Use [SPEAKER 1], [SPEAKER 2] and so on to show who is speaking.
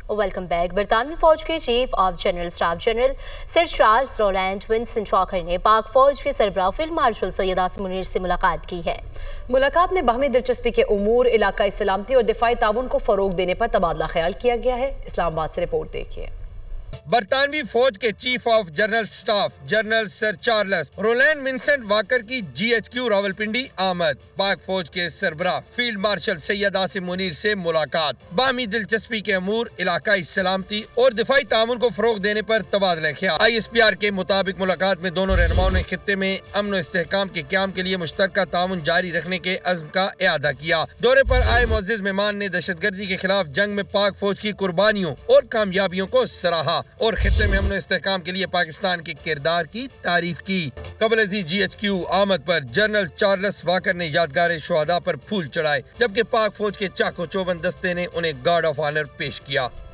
[SPEAKER 1] Welcome back. बरतानवी फौज के chief of general staff general sir Charles Roland Vincent Walker ने पाक फौज के सरबराह फील्ड मार्शल सैयद आसिम मुनीर से मुलाकात की है।
[SPEAKER 2] मुलाकात में बाहमी दिलचस्पी के उमूर, इलाकाई सलामती और दिफाई ताउन को फरोग देने पर तबादला ख्याल किया गया है। इस्लामाबाद से रिपोर्ट देखिए।
[SPEAKER 3] बरतानवी फौज के chief of general staff general sir Charles Roland Vincent Walker की GHQ रावलपिंडी आमद। पाक फौज के सरबराह फील्ड मार्शल सैयद आसिम मुनीर से मुलाकात। बाहमी दिलचस्पी के अमूर, इलाकाई सलामती और दिफाई ताउन को फरोग देने पर तबादला ख्याल। ISPR के मुताबिक मुलाकात में दोनों रहनुमाओं ने खित्ते में अमन और इस्तेहकाम के क़याम के लिए मुश्तरका ताउन जारी रखने के अज़्म का इआदा किया। दौरे पर आए मुअज़्ज़िज़ मेहमान ने दहशतगर्दी के खिलाफ जंग में पाक फौज की कुर्बानियों और कामयाबियों को सराहा और खित्ते में अमन और इस्तेहकाम के लिए पाकिस्तान के किरदार की तारीफ की। कबल GHQ आमद पर जनरल चार्ल्स वॉकर ने यादगार शुहदा पर फूल चढ़ाए, जबकि पाक फौज के चाको चौबंद दस्ते ने उन्हें गार्ड ऑफ ऑनर पेश किया।